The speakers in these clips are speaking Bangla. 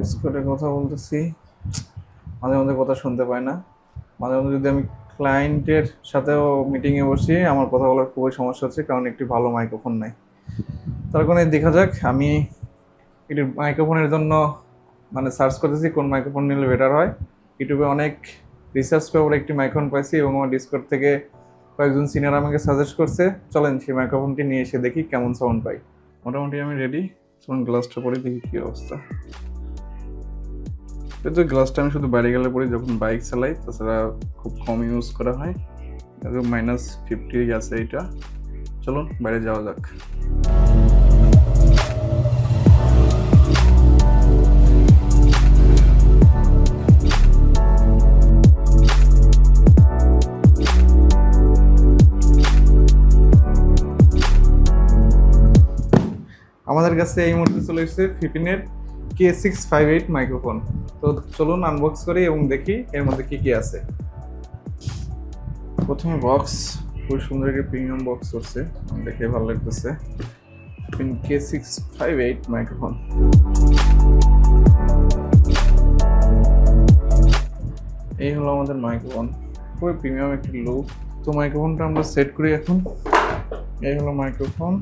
ডিসকর্ডে কথা বলতেছি, মাঝে মাঝে কথা শুনতে পাই না। মাঝে মাঝে যদি আমি ক্লায়েন্টের সাথেও মিটিংয়ে বসি, আমার কথা বলার খুবই সমস্যা হচ্ছে, কারণ একটি ভালো মাইক্রোফোন নাই। তার কারণে দেখা যাক, আমি একটি মাইক্রোফোনের জন্য সার্চ করতেছি কোন মাইক্রোফোন নিলে বেটার হয়। ইউটিউবে অনেক রিসার্চ করে একটি মাইক্রোফোন পাইছি এবং আমার ডিসকর্ড থেকে কয়েকজন সিনিয়র আমাকে সাজেস্ট করছে। চলেন সেই মাইক্রোফোনটি নিয়ে এসে দেখি কেমন সাউন্ড পাই। মোটামুটি আমি রেডি। চলুন গ্লাসটা পরে দেখি কী অবস্থা। তো গ্লাসটা আমি শুধু বাইরে গেলে পরে যখন বাইক চালাই, তাছাড়া খুব কম ইউজ করা হয়। -50 আছে এটা। চলুন বাইরে যাওয়া যাক। আমাদের কাছে এই মুহূর্তে চলে এসেছে ফিপিনের K658 মাইক্রোফোন। তো চলুন আনবক্স করি এবং দেখি এর মধ্যে কি কি আছে। প্রথমে বক্স, খুব সুন্দর একটা প্রিমিয়াম বক্স করছে, দেখে ভালো লাগতেছে। ফিপিন K658 মাইক্রোফোন। এই হলো আমাদের মাইক্রোফোন, খুবই প্রিমিয়াম একটি লুক। তো মাইক্রোফোনটা আমরা সেট করি এখন। এই হলো মাইক্রোফোন।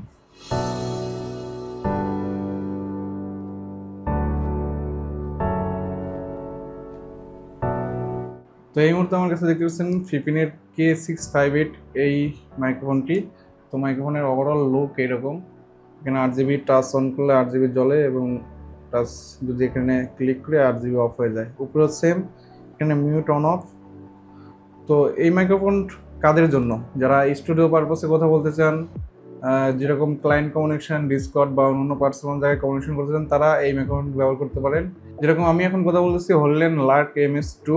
তো এই মুহূর্তে আমার কাছে দেখতে পাচ্ছেন ফিপিনের K658 এই মাইক্রোফোনটি। তো মাইক্রোফোনের ওভারঅল লুক এইরকম। এখানে 8GB টাচ অন করলে 8GB জ্বলে এবং টাচ যদি এখানে ক্লিক করে 8GB অফ হয়ে যায়। উপরেও সেম, এখানে মিউট অন অফ। তো এই মাইক্রোফোন কাদের জন্য? যারা স্টুডিও পারপাসে কথা বলতে চান, যেরকম ক্লায়েন্ট কমিউনিকেশন, ডিসকর্ড বা অন্য পার্সোনাল জায়গায় কমিউনিকেশন করতে চান, তারা এই মাইক্রোফোন ব্যবহার করতে পারেন। যেরকম আমি এখন কথা বলতেছি হলল্যান্ড লার্ক MS2,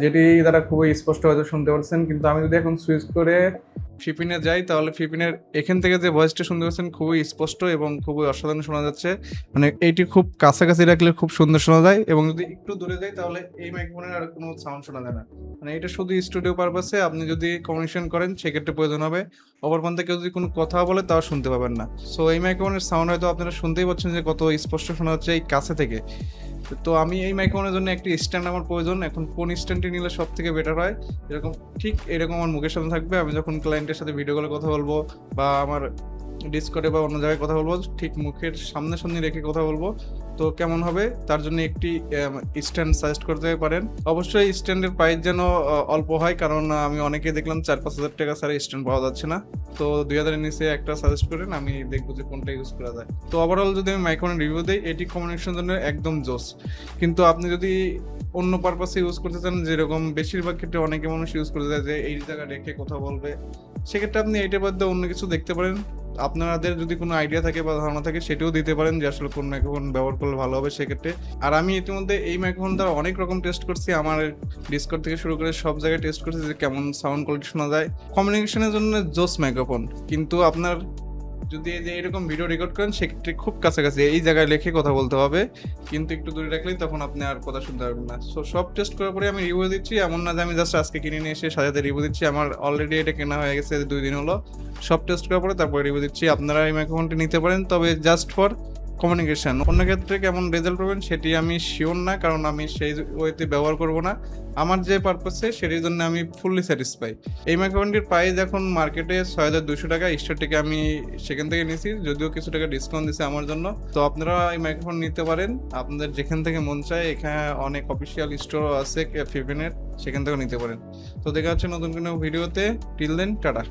যেটি দ্বারা খুবই স্পষ্ট হয়তো শুনতে পাচ্ছেন। কিন্তু আমি যদি এখন সুইচ করে ফিপিনে যাই, তাহলে ফিপিনের এখান থেকে যে ভয়েসটা শুনতে পাচ্ছেন খুবই স্পষ্ট এবং খুবই অসাধারণ শোনা যাচ্ছে। এইটি খুব কাছাকাছি রাখলে খুব সুন্দর শোনা যায়, এবং যদি একটু দূরে যাই তাহলে এই মাইক্রোফোনের আর কোনো সাউন্ড শোনা যায় না। এটা শুধু স্টুডিও পারপাসে আপনি যদি কমিউনিকেশন করেন সেক্ষেত্রে প্রয়োজন হবে। অপরপ্রান্তে কেউ যদি কোনো কথা বলে তাও শুনতে পাবেন না। সো এই মাইক্রোফোনের সাউন্ড হয়তো আপনারা শুনতেই পাচ্ছেন যে কত স্পষ্ট শোনা যাচ্ছে এই কাছে থেকে। তো আমি এই মাইক্রোফোনের জন্য একটি স্ট্যান্ড আমার প্রয়োজন। এখন কোন স্ট্যান্ডটি নিলে সব থেকে বেটার হয়, এরকম ঠিক এরকম আমার মুখের সামনে থাকবে। আমি যখন ক্লায়েন্টের সাথে ভিডিও কলে কথা বলবো বা আমার ডিসকর্ডে বা অন্য জায়গায় কথা বলবো, ঠিক মুখের সামনে রেখে কথা বলবো। তো কেমন হবে তার জন্য একটি স্ট্যান্ড সাজেস্ট করতে পারেন। অবশ্যই স্ট্যান্ডের প্রাইস যেন অল্প হয়, কারণ আমি অনেকে দেখলাম 4-5 হাজার টাকা ছাড়া স্ট্যান্ড পাওয়া যাচ্ছে না। তো 2000-এর নিচে একটা সাজেস্ট করেন, আমি দেখবো যে কোনটা ইউজ করা যায়। তো ওভারঅল যদি আমি মাইক্রোফোনের রিভিউ দিই, এটি কমিউনিকেশনের জন্য একদম জোস। কিন্তু আপনি যদি অন্য পারপাসে ইউজ করতে চান, যেরকম বেশিরভাগ ক্ষেত্রে অনেকে মানুষ ইউজ করতে চায় যে এই জায়গায় রেখে কথা বলবে, সেক্ষেত্রে আপনি এইটার মধ্যে অন্য কিছু দেখতে পারেন। আপনাদের যদি কোনো আইডিয়া থাকে বা ধারণা থাকে সেটাও দিতে পারেন যে আসলে কোন মাইক্রোফোন ব্যবহার করলে ভালো হবে সেক্ষেত্রে। আর আমি ইতিমধ্যে এই মাইক্রোফোন দ্বারা অনেক রকম টেস্ট করছি, আমার ডিসকর্ড থেকে শুরু করে সব জায়গায় টেস্ট করছি যে কেমন সাউন্ড কোয়ালিটি শোনা যায়। কমিউনিকেশনের জন্য জোস মাইক্রোফোন, কিন্তু আপনার যদি এই যে এরকম ভিডিও রেকর্ড করেন সেক্ষেত্রে খুব কাছাকাছি এই জায়গায় রেখে কথা বলতে হবে, কিন্তু একটু দূরে রাখলেই তখন আপনি আর কথা শুনতে পারবেন না। সো সব টেস্ট করার পরে আমি রিভিউ দিচ্ছি, এমন না যে আমি জাস্ট আজকে কিনে নিয়ে এসে সাজাতে রিভিউ দিচ্ছি। আমার অলরেডি এটা কেনা হয়ে গেছে, 2 দিন হলো। সব টেস্ট করার পরে তারপরে রিভিউ দিচ্ছি। আপনারা এই মাইক্রোফোনটি নিতে পারেন, তবে জাস্ট ফর কমিউনিকেশন। অন্য ক্ষেত্রে কেমন রেজাল্ট পাবেন সেটি আমি শিওর না, কারণ আমি সেই ওয়েতে ব্যবহার করব না। আমার যে পারপাসে সেটির জন্য আমি ফুললি স্যাটিসফাই। এই মাইক্রোফোনটির প্রাইস এখন মার্কেটে 6200 টাকা। স্টোর থেকে আমি সেখান থেকে নিয়েছি, যদিও কিছু টাকা ডিসকাউন্ট দিচ্ছে আমার জন্য। তো আপনারা এই মাইক্রোফোন নিতে পারেন আপনাদের যেখান থেকে মন চায়। এখানে অনেক অফিসিয়াল স্টোর আছে ফিপিনের, সেখান থেকেও নিতে পারেন। তো দেখা হচ্ছে নতুন কোনো ভিডিওতে। Till then, tata.